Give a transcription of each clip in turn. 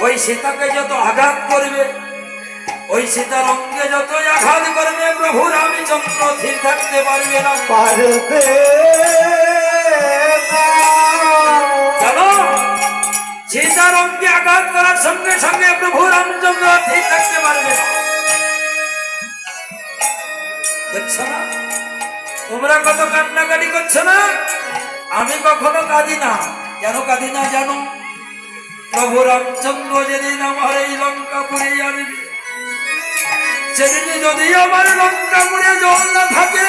ওই সীতাকে যত আঘাত করবে, ওই সীতার অঙ্গে যতই আঘাত করবে, প্রভু রামচন্দ্র স্থির থাকতে পারবে না। জানো, সীতার অঙ্গে আঘাত করার সঙ্গে সঙ্গে প্রভু রামচন্দ্র স্থির থাকতে পারবে না। দেখছো না তোমরা কত কান্নাকাটি করছো না? আমি কখনো কাঁদি না। কেন কাঁদি না জানো? প্রভু রামচন্দ্র যেদিন আমার এই লঙ্কাপুরে আসবে, সেদিন যদি আমার লঙ্কাপুরে জল না থাকে,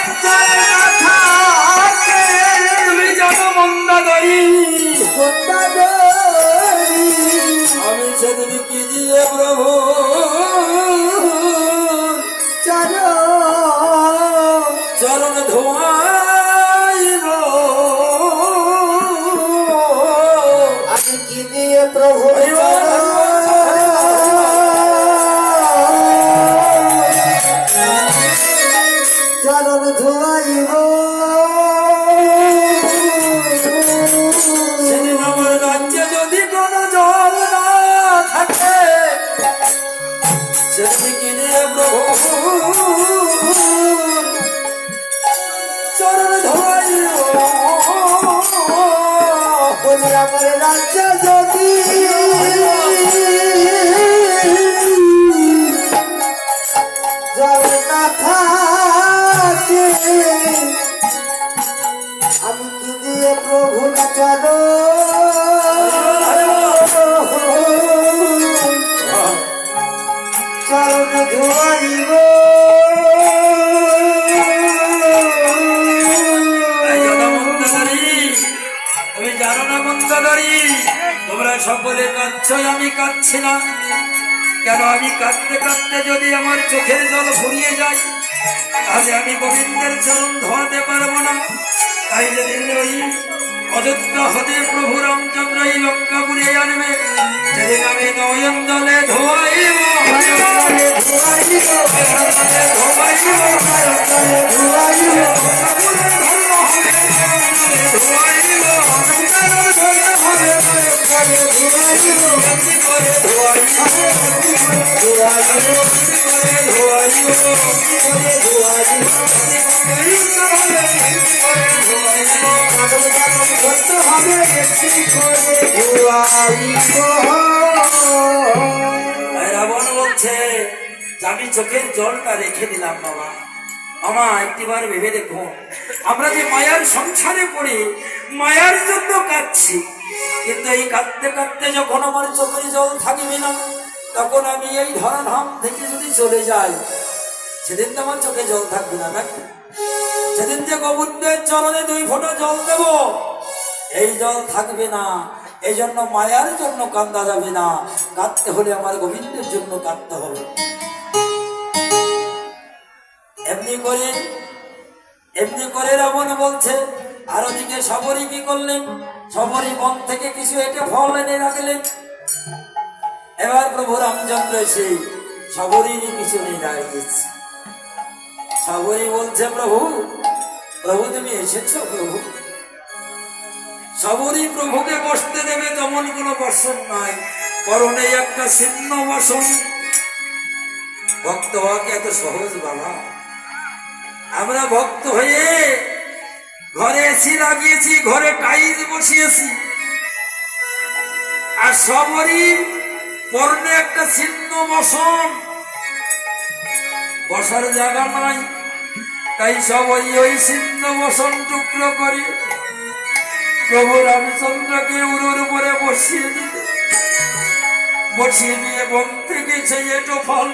তুমি জানো মন্দাদরি, আমি সেদিন কি দিয়ে প্রভু চরণ ধোয়াইব, আমি কি দিয়ে প্রভু চরণ ধোয়াইব। সেদিন আমার রাজ্যে যদি কোনো জল না থাকে, সেদিন কি দিয়ে প্রভু চরণ ধোয়াইব। বলি আমার রাজ্য যদি জল না থাকে, আমি কি দিয়ে প্রভু চরণ ধোয়াইব। তুমি জানো না মন্দাদরি, তোমরা সকলে কাঁদছ, আমি কাঁদছি না কেন? আমি কাঁদতে কাঁদতে যদি আমার চোখের জল ফুরিয়ে যায়, তাহলে আমি গোবিন্দের চরণ ধোয়াতে পারবো না। তাই যেদিন ওই অযোধ্যা হতে প্রভু রামচন্দ্র এই লঙ্কাপুরে আনবে, সেদিন আমি নয়ন জলে ধোয়াইব, রাবণ বলছে আমি চোখের জলটা রেখে দিলাম। বাবা মামা একটিবার ভেবে দেখো, আমরা যে মায়ার সংসারে পড়ে মায়ার জন্য কাঁদছি, কিন্তু এই কাঁদতে কাঁদতে যখন আমার চোখের জল থাকবে না, তখন আমি এই ধরাধাম থেকে যদি চলে যাই, সেদিন তো আমার চোখে জল থাকবে না নাকি? সেদিন যে গোবিন্দের চরণে 2 ফোঁটা জল দেব, এই জল থাকবে না। এই জন্য মায়ার জন্য কান্দা যাবে না, কাঁদতে হলে আমার গোবিন্দের জন্য কাঁদতে হবে। এমনি করে রাবণ বলছে। আর ওদিকে শবরী কি করলেন? শবরী বন থেকে কিছু এটে ফল এনে রাখলেন। এবার প্রভু রামচন্দ্র এসে শবরীরই পিছনে দাঁড়িয়েছে। শবরী বলছে প্রভু প্রভু তুমি এসেছো প্রভু। শবরী প্রভুকে বসতে দেবে তেমন কোনো বসন নাই, পরনে একটা ছিন্ন বসন। ভক্ত হওয়া কি এত সহজ বাবা? আমরা ভক্ত হয়ে ঘরে এসি লাগিয়েছি, ঘরে টাইলস বসিয়েছি, আর সবরই পরনে একটা ছিন্ন বসন, বসার জায়গা নাই। তাই সবই ওই ছিন্ন বসন টুকরো করে প্রভু রামচন্দ্রকে উরুর উপরে বসিয়ে দিয়ে বন থেকে সেই এটো ফল